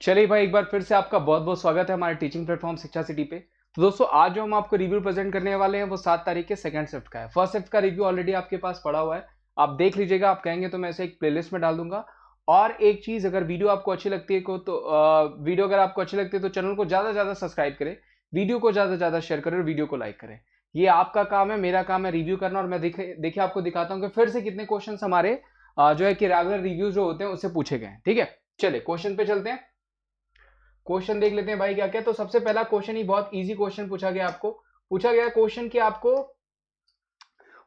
चलिए भाई, एक बार फिर से आपका बहुत बहुत स्वागत है हमारे टीचिंग प्लेटफॉर्म शिक्षा सिटी पे। तो दोस्तों, आज जो हम आपको रिव्यू प्रेजेंट करने वाले हैं वो 7 तारीख के सेकंड शिफ्ट का है। फर्स्ट शिफ्ट का रिव्यू ऑलरेडी आपके पास पड़ा हुआ है, आप देख लीजिएगा। आप कहेंगे तो मैं इसे एक प्लेलिस्ट में डाल दूंगा। और एक चीज, अगर वीडियो आपको अच्छी लगती है वीडियो अगर आपको अच्छी लगती है तो चैनल को ज्यादा से ज्यादा सब्सक्राइब करें, वीडियो को ज्यादा से ज्यादा शेयर करें और वीडियो को लाइक करें। ये आपका काम है, मेरा काम है रिव्यू करना। और मैं देखिए आपको दिखाता हूँ कि फिर से कितने क्वेश्चन हमारे जो है कि रेगुलर रिव्यू जो होते हैं उससे पूछे गए हैं। ठीक है, चलिए क्वेश्चन पे चलते हैं। क्वेश्चन देख लेते हैं भाई क्या क्या। तो सबसे पहला क्वेश्चन ही बहुत इजी क्वेश्चन पूछा गया आपको। पूछा गया क्वेश्चन कि आपको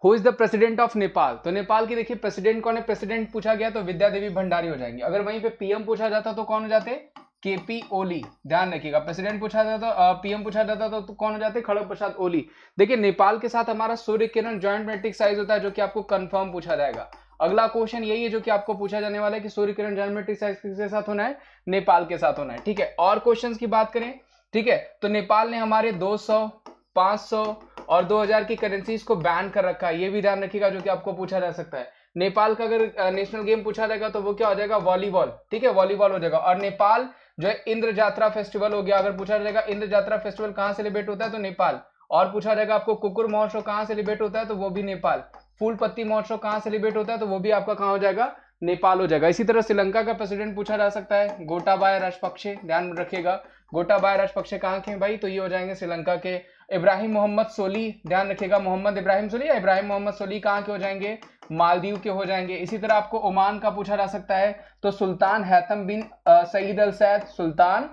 who is the president of Nepal. तो नेपाल की देखिए प्रेसिडेंट कौन है। प्रेसिडेंट पूछा गया तो विद्या देवी भंडारी हो जाएंगे। अगर वहीं पे पीएम पूछा जाता तो कौन हो जाते, केपी ओली। ध्यान रखिएगा, प्रेसिडेंट पूछा जाता पीएम पूछा जाता तो कौन हो जाते, खड़ग प्रसाद ओली। देखिए नेपाल के साथ हमारा Surya Kiran joint matric size होता है, जो कि आपको कंफर्म पूछा जाएगा। अगला क्वेश्चन यही है जो कि आपको पूछा जाने वाला है कि Surya Kiran joint matric size किसके साथ होना है, नेपाल के साथ होना है। ठीक है, और क्वेश्चंस की बात करें, ठीक है, तो नेपाल ने हमारे 200, 500 और 2000 की करेंसीज को बैन कर रखा है। ये भी ध्यान रखिएगा, जो कि आपको पूछा जा सकता है। नेपाल का अगर नेशनल गेम पूछा जाएगा तो वो क्या हो जाएगा, वॉलीबॉल। ठीक है, वॉलीबॉल हो जाएगा। और नेपाल जो है इंद्र जात्रा फेस्टिवल हो गया। अगर पूछा जाएगा इंद्र जात्रा फेस्टिवल कहाँ सेलिब्रेट होता है तो नेपाल। और पूछा जाएगा आपको कुकुर महोत्सव कहाँ सेलिब्रेट होता है तो वो भी नेपाल। फूल पत्ती महोत्सव कहाँ सेलिब्रेट होता है तो वो भी आपका कहाँ हो जाएगा, नेपाल हो जाएगा। इसी तरह श्रीलंका का प्रेसिडेंट पूछा जा सकता है, गोटाबाया राजपक्षे। ध्यान रखिएगा, गोटाबाया राजपक्षे कहाँ के भाई, तो ये हो जाएंगे श्रीलंका के। इब्राहिम मोहम्मद सोली, ध्यान रखिएगा, मोहम्मद इब्राहिम सोली या इब्राहिम मोहम्मद सोली कहाँ के हो जाएंगे, मालदीव के हो जाएंगे। इसी तरह आपको ओमान का पूछा जा सकता है, तो सुल्तान हैतम बिन सईद अल सैद, सुल्तान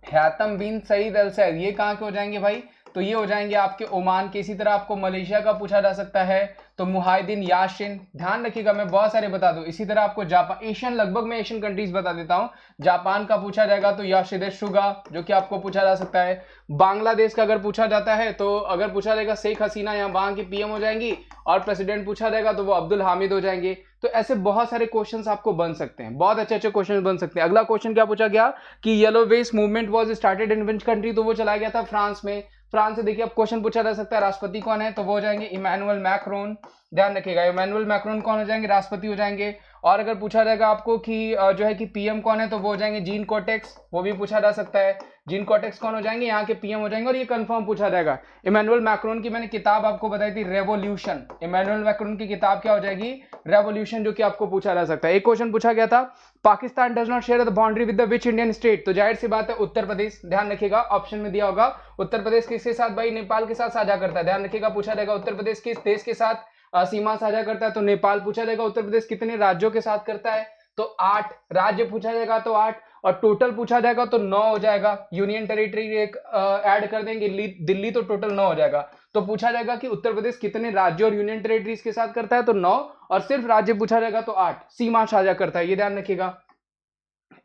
हैतम बिन सईद अल सैद, ये कहाँ के हो जाएंगे भाई, तो ये हो जाएंगे आपके ओमान के। इसी तरह आपको मलेशिया का पूछा जा सकता है, तो मुहाइदीन याशिन। ध्यान रखिएगा, मैं बहुत सारे बता दूं। इसी तरह आपको जापान, एशियन, लगभग मैं एशियन कंट्रीज बता देता हूं। जापान का पूछा जाएगा तो याशिदे शुगा, जो कि आपको पूछा जा सकता है। बांग्लादेश का अगर पूछा जाता है तो अगर पूछा जाएगा शेख हसीना, यहाँ वहां की पीएम हो जाएंगी। और प्रेसिडेंट पूछा जाएगा तो वो अब्दुल हामिद हो जाएंगे। तो ऐसे बहुत सारे क्वेश्चंस आपको बन सकते हैं, बहुत अच्छे अच्छे क्वेश्चन बन सकते हैं। अगला क्वेश्चन क्या पूछा गया कि yellow vest movement was started in which country, तो वो चला गया था फ्रांस में। फ्रांस से देखिए अब क्वेश्चन पूछा जा सकता है राष्ट्रपति कौन है, तो वो हो जाएंगे इमैनुअल मैक्रोन। ध्यान रखिएगा, इमैनुअल मैक्रोन कौन हो जाएंगे, राष्ट्रपति हो जाएंगे। और अगर पूछा जाएगा आपको कि जो है कि पीएम कौन है, तो वो हो जाएंगे जीन कोटेक्स, वो भी पूछा जा सकता है। जीन कोटेक्स कौन हो जाएंगे, यहाँ के पीएम हो जाएंगे। और ये कंफर्म पूछा जाएगा। इमैनुअल मैक्रोन की मैंने किताब आपको बताई थी, रेवोल्यूशन। इमैनुअल मैक्रोन की किताब क्या हो जाएगी, रेवोल्यूशन, जो कि आपको पूछा जा सकता है। एक क्वेश्चन पूछा गया था, Pakistan does not share the boundary with the which Indian state, तो जाहिर सी बात है उत्तर प्रदेश। ध्यान रखिएगा, ऑप्शन में दिया होगा उत्तर प्रदेश किसके साथ भाई, नेपाल के साथ साझा करता है। ध्यान रखिएगा, पूछा जाएगा उत्तर प्रदेश किस देश के साथ सीमा साझा करता है, तो नेपाल। पूछा जाएगा उत्तर प्रदेश कितने राज्यों के साथ करता है, तो 8 राज्य पूछा जाएगा तो 8। और टोटल पूछा जाएगा तो 9 हो जाएगा। यूनियन टेरिटरी एक ऐड कर देंगे दिल्ली, तो टोटल 9 हो जाएगा। तो पूछा जाएगा कि उत्तर प्रदेश कितने राज्यों और यूनियन टेरिटरीज के साथ करता है, तो 9। और सिर्फ राज्य पूछा जाएगा तो 8 सीमा साझा करता है, ये ध्यान रखिएगा।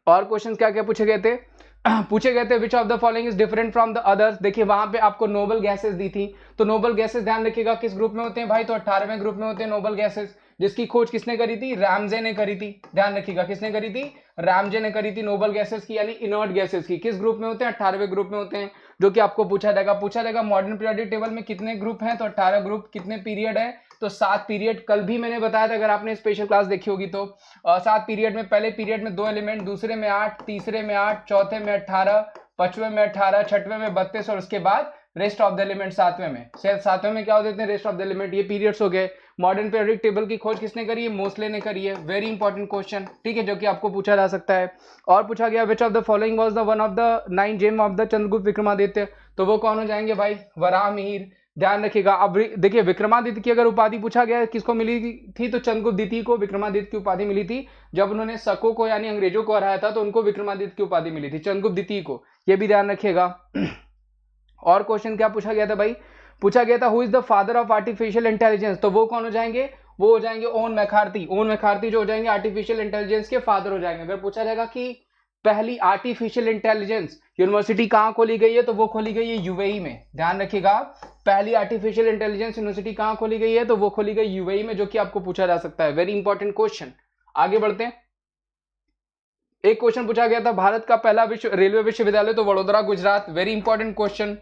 और क्वेश्चन क्या क्या पूछे गए थे, पूछे गए थे विच of the following is different from the others. देखिए वहां पे आपको नोबल गैसेस दी थी, तो नोबल गैसेस ध्यान रखिएगा किस ग्रुप में होते हैं भाई, तो 18वें ग्रुप में होते हैं नोबल गैसेस, जिसकी खोज किसने करी थी, रामजे ने करी थी। ध्यान रखिएगा, किसने करी थी, रामजे ने करी थी नोबल गैसेस की, यानी इनर्ट गैसेस की। किस ग्रुप में होते हैं, 18वें ग्रुप में होते हैं, जो कि आपको पूछा जाएगा। पूछा जाएगा मॉडर्न पीरियोडिक टेबल में कितने ग्रुप हैं, तो 18 ग्रुप। कितने पीरियड है, तो 7 पीरियड। कल भी मैंने बताया था, अगर आपने स्पेशल क्लास देखी होगी तो 7 पीरियड में, पहले पीरियड में 2 एलिमेंट, दूसरे में 8, तीसरे में 8, चौथे में 18, पांचवें में 18, छठवें में 32 और उसके बाद रेस्ट ऑफ द एलिमेंट 7वें में। सातवें में क्या हो देते हैं, रेस्ट ऑफ द एलिमेंट। ये पीरियड्स हो गए। मॉडर्न पीरियोडिक टेबल की खोज किसने करी है, मोस्ले ने करी है। वेरी इंपॉर्टेंट क्वेश्चन, ठीक है, जो कि आपको पूछा जा सकता है। और पूछा गया which of the following was the one of the 9 gem of the Chandragupta Vikramaditya, तो वो कौन हो जाएंगे भाई, वराहमिहिर। ध्यान रखिएगा। अब देखिए विक्रमादित्य की अगर उपाधि पूछा गया किसको मिली थी, तो चंद्रगुप्त द्वितीय को विक्रमादित्य की उपाधि मिली थी। जब उन्होंने शकों को यानी अंग्रेजों को हराया था तो उनको विक्रमादित्य की उपाधि मिली थी, चंद्रगुप्त द्वितीय को। ये भी ध्यान रखिएगा। और क्वेश्चन क्या पूछा गया था भाई, पूछा गया था who is the father of artificial intelligence, तो वो कौन हो जाएंगे, वो हो जाएंगे ओवन मैकार्थी। ओवन मैकार्थी जो हो जाएंगे आर्टिफिशियल इंटेलिजेंस के फादर हो जाएंगे। अगर पूछा जाएगा कि पहली आर्टिफिशियल इंटेलिजेंस यूनिवर्सिटी कहां खोली गई है, तो वो खोली गई है यूएई में। ध्यान रखिएगा, पहली आर्टिफिशियल इंटेलिजेंस यूनिवर्सिटी कहां खोली गई है, तो वो खोली गई यूएई में, जो कि आपको पूछा जा सकता है। Very important question. आगे बढ़ते हैं। एक क्वेश्चन पूछा गया था भारत का पहला रेलवे विश्वविद्यालय, तो Vadodara Gujarat. Very important question.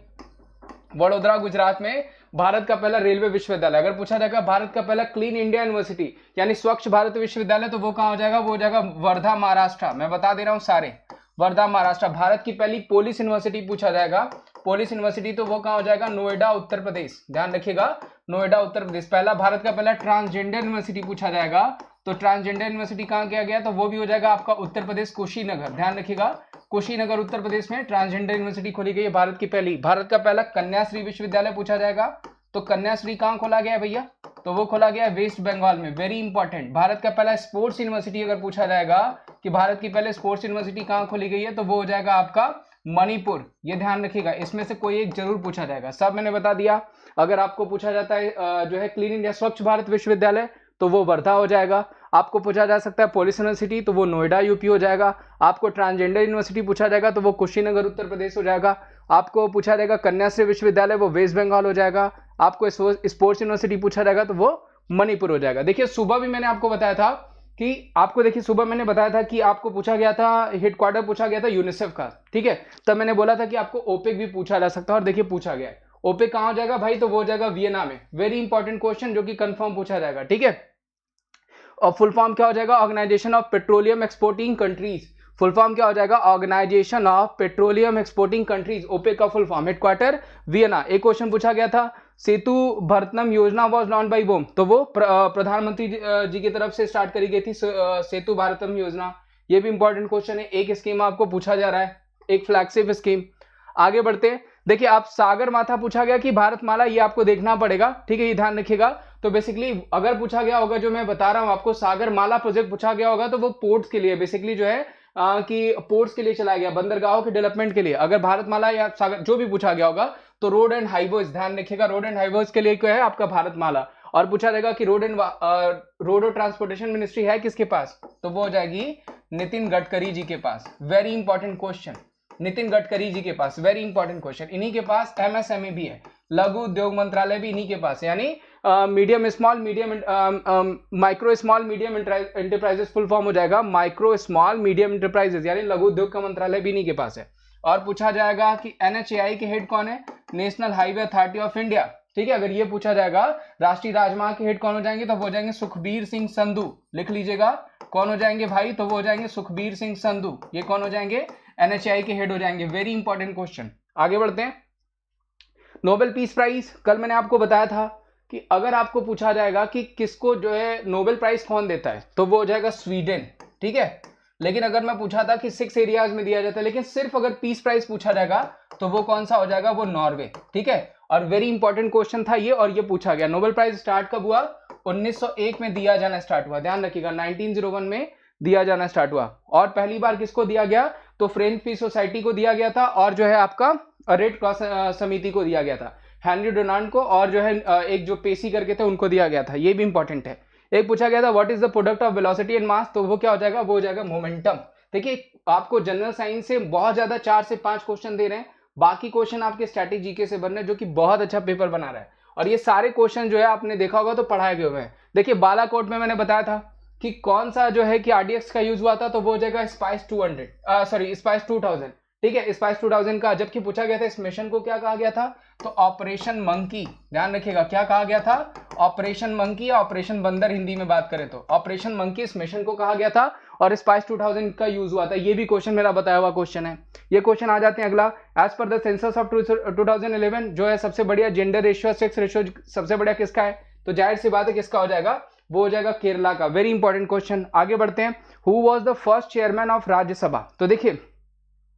Vadodara Gujarat में भारत का पहला रेलवे विश्वविद्यालय। अगर पूछा जाएगा भारत का पहला क्लीन इंडिया यूनिवर्सिटी यानी स्वच्छ भारत विश्वविद्यालय, तो वो कहां हो जाएगा, वो हो जाएगा वर्धा महाराष्ट्र। मैं बता दे रहा हूं सारे, वर्धा महाराष्ट्र। भारत की पहली पुलिस यूनिवर्सिटी पूछा जाएगा, पुलिस यूनिवर्सिटी तो वो कहाँ हो जाएगा, नोएडा उत्तर प्रदेश, ध्यान रखिएगा नोएडा उत्तर प्रदेश। पहला भारत का पहला ट्रांसजेंडर यूनिवर्सिटी पूछा जाएगा, तो ट्रांसजेंडर यूनिवर्सिटी कहाँ किया गया, तो वो भी हो जाएगा आपका उत्तर प्रदेश कुशीनगर, ध्यान रखिएगा कुशीनगर उत्तर प्रदेश में ट्रांसजेंडर यूनिवर्सिटी खोली गई है भारत की पहली। भारत का पहला कन्याश्री विश्वविद्यालय पूछा जाएगा, तो कन्याश्री कहाँ खोला गया है भैया, तो वो खोला गया है वेस्ट बंगाल में, वेरी इंपॉर्टेंट। भारत का पहला स्पोर्ट्स यूनिवर्सिटी अगर पूछा जाएगा कि भारत की पहले स्पोर्ट्स यूनिवर्सिटी कहाँ खोली गई है, तो वो हो जाएगा आपका मणिपुर, ये ध्यान रखिएगा, इसमें से कोई एक जरूर पूछा जाएगा। सब मैंने बता दिया। अगर आपको पूछा जाता है जो है क्लीन इंडिया स्वच्छ भारत विश्वविद्यालय, तो वो वर्धा हो जाएगा। आपको पूछा जा सकता है पुलिस यूनिवर्सिटी, तो वो नोएडा यूपी हो जाएगा। आपको ट्रांसजेंडर यूनिवर्सिटी पूछा जाएगा, तो वो कुशीनगर उत्तर प्रदेश हो जाएगा। आपको पूछा जाएगा कन्याश्री विश्वविद्यालय, वो वेस्ट बंगाल हो जाएगा। आपको स्पोर्ट्स यूनिवर्सिटी पूछा जाएगा, तो वो मणिपुर हो जाएगा। देखिए सुबह भी मैंने आपको बताया था कि आपको, देखिए सुबह मैंने बताया था कि आपको पूछा गया था, हेडक्वार्टर पूछा गया था यूनिसेफ का, ठीक है। तब मैंने बोला था कि आपको ओपेक भी पूछा जा सकता है, और देखिए पूछा गया है। ओपेक कहाँ हो जाएगा भाई, तो वो हो जाएगा वियना में। वेरी इंपॉर्टेंट क्वेश्चन जो कि कंफर्म पूछा जाएगा, ठीक है। और फुल फॉर्म क्या हो जाएगा, organisation of petroleum exporting countries. Full form क्या हो जाएगा, organisation of petroleum exporting countries, OPEC का फुल फॉर्म। Headquarter Vienna. एक क्वेश्चन पूछा गया था, सेतु भारतनम योजना वाज लॉन्च बाय बोम, तो वो प्रधानमंत्री जी की तरफ से स्टार्ट करी गई थी सेतु भारतम योजना। ये भी इंपॉर्टेंट क्वेश्चन है, एक स्कीम आपको पूछा जा रहा है, एक फ्लैगशिप स्कीम। आगे बढ़ते हैं, देखिए आप सागर माथा पूछा गया कि भारतमाला, ये आपको देखना पड़ेगा, ठीक है, ये ध्यान रखिएगा। तो बेसिकली अगर पूछा गया होगा, जो मैं बता रहा हूं आपको, सागर माला प्रोजेक्ट पूछा गया होगा, तो वो पोर्ट्स के लिए बेसिकली जो है कि पोर्ट्स के लिए चलाया गया, बंदरगाहों के डेवलपमेंट के लिए। अगर भारतमाला या सागर जो भी पूछा गया होगा, तो रोड एंड हाईवेज, ध्यान रखिएगा रोड एंड हाईवेज के लिए क्या है आपका भारतमाला। और पूछा जाएगा कि रोड और ट्रांसपोर्टेशन मिनिस्ट्री है किसके पास, तो वो हो जाएगी नितिन गडकरी जी के पास। Very important question, Nitin Gadkari ji के पास, वेरी इंपॉर्टेंट क्वेश्चन। इन्हीं के पास एमएसएमई भी है, लघु उद्योग मंत्रालय भी इन्हीं के पास है, यानी medium small medium micro small medium enterprises full form हो जाएगा माइक्रो स्मॉल मीडियम एंटरप्राइजेस, यानी लघु उद्योग का मंत्रालय भी इन्हीं के पास है। और पूछा जाएगा कि एनएचएआई के हेड कौन है, national highway authority of India, ठीक है। अगर ये पूछा जाएगा राष्ट्रीय राजमार्ग के हेड कौन हो जाएंगे, तो वो हो जाएंगे सुखबीर सिंह संधू, लिख लीजिएगा कौन हो जाएंगे भाई, तो वो हो जाएंगे सुखबीर सिंह संधू। ये कौन हो जाएंगे, एनएचएआई के हेड हो जाएंगे। Very important question. आगे बढ़ते हैं, नोबेल पीस प्राइज, कल मैंने आपको बताया था कि अगर आपको पूछा जाएगा कि किसको जो है नोबेल प्राइज कौन देता है, तो वो हो जाएगा स्वीडन, ठीक है। लेकिन अगर मैं पूछा था कि 6 एरियाज में दिया जाता है, लेकिन सिर्फ अगर पीस प्राइज पूछा जाएगा, तो वो कौन सा हो जाएगा, वो नॉर्वे, ठीक है। और वेरी इंपॉर्टेंट क्वेश्चन था ये, और ये पूछा गया। नोबेल प्राइज स्टार्ट कब हुआ, 1901 में दिया जाना स्टार्ट हुआ, ध्यान रखिएगा 1901 में दिया जाना स्टार्ट हुआ। और पहली बार किसको दिया गया, तो फ्रेंच पीस सोसाइटी को दिया गया था, और जो है आपका रेड क्रॉस समिति को दिया गया था, हेनरी डोनाल्ड को, और जो है एक जो पेशी करके थे उनको दिया गया था। ये भी इंपॉर्टेंट है। एक पूछा गया था what is the product of velocity and mass, तो वो क्या हो जाएगा, वो हो जाएगा मोमेंटम। देखिए आपको जनरल साइंस से बहुत ज्यादा 4 से 5 क्वेश्चन दे रहे हैं, बाकी क्वेश्चन आपके स्टैटिक जीके से बन रहे हैं, जो कि बहुत अच्छा पेपर बना रहा है। और ये सारे क्वेश्चन जो है आपने देखा होगा तो पढ़ाए भी हुए हैं। देखिए बालाकोट में मैंने बताया था कि कौन सा जो है कि आरडीएक्स का यूज हुआ था, तो वो हो जाएगा स्पाइस 2000, ठीक है, स्पाइस 2000 का। जबकि पूछा गया था इस मिशन को क्या कहा गया था, तो ऑपरेशन मंकी, ध्यान रखिएगा क्या कहा गया था, ऑपरेशन मंकी या ऑपरेशन बंदर हिंदी में बात करें तो ऑपरेशन मंकी इस मिशन को कहा गया था, और स्पाइस 2000 का यूज हुआ था। ये भी क्वेश्चन मेरा बताया हुआ क्वेश्चन है। ये क्वेश्चन आ जाते हैं अगला, as per the census of 2011 जो है सबसे बढ़िया जेंडर रेशियो, सेक्स रेशियो सबसे बढ़िया किसका है, तो जाहिर सी बात है किसका हो जाएगा, वो हो जाएगा केरला का। Very important question. आगे बढ़ते हैं, who was the first chairman of Rajya Sabha, तो देखिए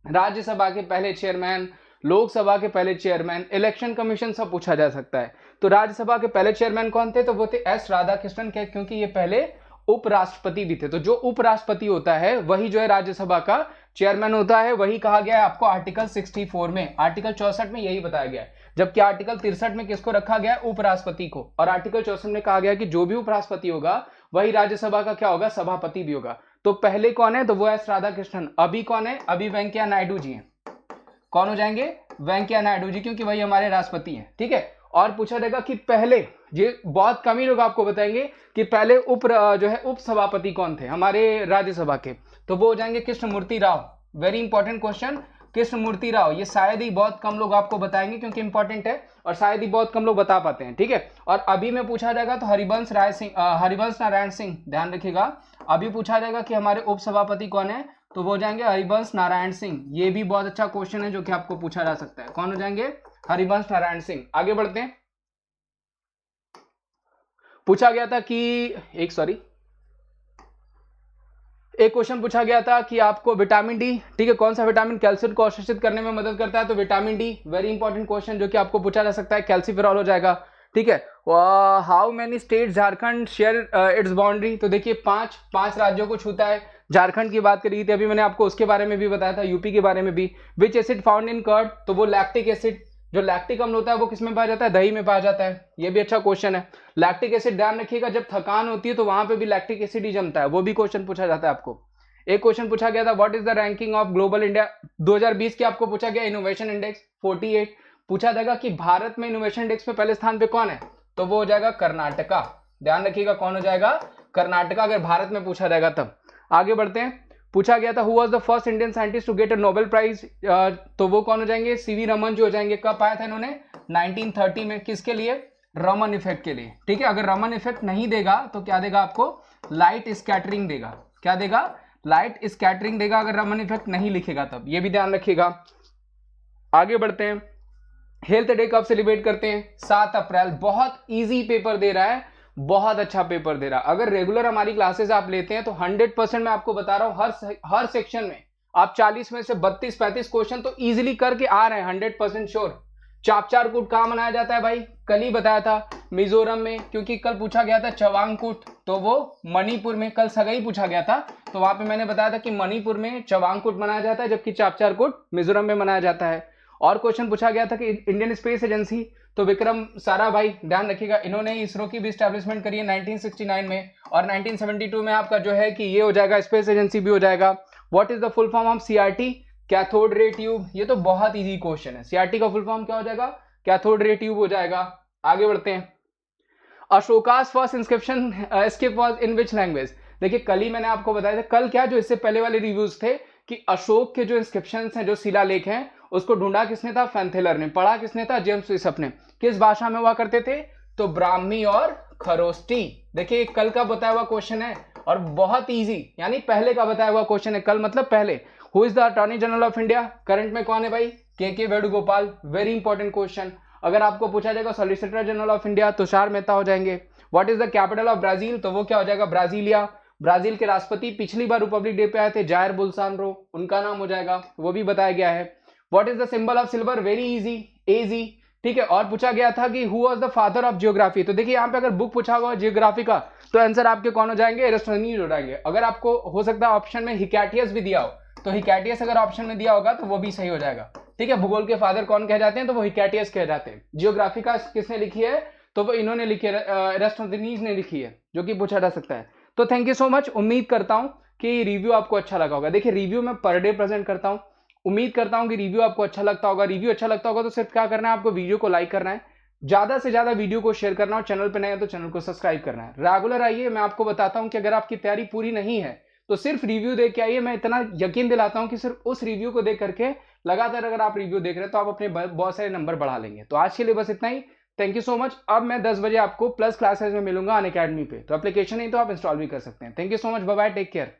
राज्यसभा के पहले चेयरमैन, लोकसभा के पहले चेयरमैन, इलेक्शन कमीशन सब पूछा जा सकता है। तो राज्यसभा के पहले चेयरमैन कौन थे, तो वो थे एस राधाकृष्णन के, क्योंकि ये पहले उपराष्ट्रपति भी थे। तो जो उपराष्ट्रपति होता है वही जो है राज्यसभा का चेयरमैन होता है, वही कहा गया है आपको आर्टिकल 64 में, आर्टिकल 64 में यही बताया गया है। जबकि आर्टिकल 63 में किसको रखा गया है, उपराष्ट्रपति को, और आर्टिकल 64 में कहा गया है कि जो भी उपराष्ट्रपति होगा वही राज्यसभा का क्या होगा, सभापति भी होगा। तो पहले कौन है, तो वो एस राधाकृष्णन। अभी कौन है, अभी वेंकैया नायडू जी हैं। कौन हो जाएंगे, वेंकैया नायडू जी, क्योंकि वही हमारे राष्ट्रपति हैं, ठीक है। और पूछा जाएगा कि पहले, ये बहुत कम ही लोग आपको बताएंगे कि पहले उप सभापति कौन थे हमारे राज्यसभा के, तो वो हो जाएंगे Krishnamurthy Rao. Very important question, Krishnamurthy Rao. ये शायद ही बहुत कम लोग आपको बताएंगे क्योंकि इंपॉर्टेंट है, और शायद ही बहुत कम लोग बता पाते हैं, ठीक है। और अभी में पूछा जाएगा तो हरिवंश नारायण सिंह, ध्यान रखिएगा। अभी पूछा जाएगा कि हमारे उपसभापति कौन है, तो वो हो जाएंगे हरिवंश नारायण सिंह। ये भी बहुत अच्छा क्वेश्चन है जो कि आपको पूछा जा सकता है। कौन हो जाएंगे? हरिवंश नारायण सिंह। आगे बढ़ते हैं। पूछा गया था कि एक क्वेश्चन पूछा गया था कि आपको विटामिन डी, ठीक है, कौन सा विटामिन कैल्शियम को अवशोषित करने में मदद करता है? तो vitamin D, very important question जो कि आपको पूछा जा सकता है। कैल्सिफेरॉल हो जाएगा, ठीक है। How many state Jharkhand share its boundary? तो देखिए पांच राज्यों को छूता है। झारखंड की बात करी थी अभी मैंने आपको, उसके बारे में भी बताया था, यूपी के बारे में भी। Which acid found in curd? तो वो लैक्टिक एसिड। जो लैक्टिक अम्ल होता है वो किसमें पाया जाता है? दही में पाया जाता है। ये भी अच्छा क्वेश्चन है। लैक्टिक एसिड ध्यान रखिएगा, जब थकान होती है तो वहां पे भी लैक्टिक एसिड ही जमता है। वो भी क्वेश्चन पूछा जाता है आपको। एक क्वेश्चन पूछा गया था what is the ranking of global India 2020 की, आपको पूछा गया इनोवेशन इंडेक्स 48। पूछा जाएगा कि भारत में इनोवेशन इंडेक्स में पहले स्थान पे कौन है? तो वो हो जाएगा कर्नाटका। ध्यान रखिएगा कौन हो जाएगा? कर्नाटका, अगर भारत में पूछा जाएगा तब। आगे बढ़ते हैं। पूछा गया था who was the first Indian scientist to get a Nobel prize? तो वो कौन हो जाएंगे? सीवी रमन जी हो जाएंगे। कब पाया था इन्होंने? 1930 में। किसके लिए? रमन इफेक्ट के लिए, ठीक है। अगर रमन इफेक्ट नहीं देगा तो क्या देगा आपको? लाइट स्कैटरिंग देगा। क्या देगा? लाइट स्कैटरिंग देगा, अगर रमन इफेक्ट नहीं लिखेगा तब। ये भी ध्यान रखिएगा। आगे बढ़ते हैं। हेल्थ डे कब सेलिब्रेट करते हैं? 7 अप्रैल। बहुत इजी पेपर दे रहा है, बहुत अच्छा पेपर दे रहा है। अगर रेगुलर हमारी क्लासेस आप लेते हैं तो 100% मैं आपको बता रहा हूं, हर सेक्शन में आप 40 में से 32-35 क्वेश्चन तो इजीली करके आ रहे हैं, 100% श्योर। चापचारकूट कहां मनाया जाता है भाई? कल ही बताया था, मिजोरम में। क्योंकि कल पूछा गया था चवांगकुट, तो वो मणिपुर में। कल सगाई पूछा गया था तो वहां पे मैंने बताया था कि मणिपुर में चवांगकुट मनाया जाता है, जबकि चापचारकूट मिजोरम में मनाया जाता है। और क्वेश्चन पूछा गया था कि इंडियन स्पेस एजेंसी, तो विक्रम साराभाई, ध्यान रखिएगा, इन्होंने इसरो की भी स्टैब्लिशमेंट करी है 1969 में। और 1972 में आपका जो है कि ये हो जाएगा, स्पेस एजेंसी भी हो जाएगा। What is the full form of CRT? Cathode ray tube. ये तो बहुत इजी क्वेश्चन है। सीआरटी का फुल फॉर्म क्या हो जाएगा? कैथोड रे ट्यूब हो जाएगा। आगे बढ़ते हैं। Ashoka's first inscription script was in which language? देखिए कल ही मैंने आपको बताया था, कल क्या, जो इससे पहले वाले रिव्यूज थे, कि अशोक के जो इंस्क्रिप्शंस हैं, जो शिलालेख हैं, उसको ढूंढा किसने था? फैंथेलर ने। पढ़ा किसने था? जेम्स विसप ने। किस भाषा में हुआ करते थे? तो ब्राह्मी और खरोष्टी। देखिए कल का बताया हुआ क्वेश्चन है और बहुत इजी, यानी पहले का बताया हुआ क्वेश्चन है। कल मतलब पहले। Who is the attorney general of India? Current में कौन है भाई? के वेणुगोपाल। Very important question. अगर आपको पूछा जाएगा solicitor general of India, Tushar Mehta हो जाएंगे। What is the capital of Brazil? तो वो क्या हो जाएगा? ब्राजीलिया। ब्राजील के राष्ट्रपति पिछली बार रिपब्लिक डे पे आए थे, जायर बोल्सोनारो, उनका नाम हो जाएगा, वो भी बताया गया है। What is the symbol of silver? Very easy, एजी, ठीक है। और पूछा गया था कि who was the father of geography? तो देखिए यहाँ पे अगर बुक पूछा हुआ जियोग्राफी का तो आंसर आपके कौन हो जाएंगे? एरिस्टोथेनीज हो जाएंगे। अगर आपको हो सकता है ऑप्शन में हिकैटियस भी दिया हो, तो हिकैटियस अगर ऑप्शन में दिया होगा तो वो भी सही हो जाएगा, ठीक है। भूगोल के फादर कौन कह जाते हैं? तो वो हिकैटियस कह जाते हैं। जियोग्राफी का किसने लिखी है? तो वो इन्होंने लिखी है, एरिस्टोथेनीज ने लिखी है, जो कि पूछा जा सकता है। तो थैंक यू सो मच। उम्मीद करता हूं कि रिव्यू आपको अच्छा लगा होगा। देखिए रिव्यू मैं पर डे प्रेजेंट करता हूं, उम्मीद करता हूं कि रिव्यू आपको अच्छा लगता होगा। रिव्यू अच्छा लगता होगा तो सिर्फ क्या करना है, आपको वीडियो को लाइक करना है, ज्यादा से ज्यादा वीडियो को शेयर करना, और चैनल पे नए हैं तो चैनल को सब्सक्राइब करना है। रेगुलर आइए। मैं आपको बताता हूं कि अगर आपकी तैयारी पूरी नहीं है तो सिर्फ रिव्यू देख के आइए। मैं इतना यकीन दिलाता हूं कि सिर्फ उस रिव्यू को देख करके लगातार अगर आप रिव्यू देख रहे हैं तो आप अपने बहुत सारे नंबर बढ़ा लेंगे। तो आज के लिए बस इतना ही। Thank you so much. अब मैं 10 बजे आपको प्लस क्लासेस में मिलूंगा अनअकैडमी पे, तो एप्लीकेशन नहीं तो आप इंस्टॉल भी कर सकते हैं। Thank you so much. Bye bye, take care.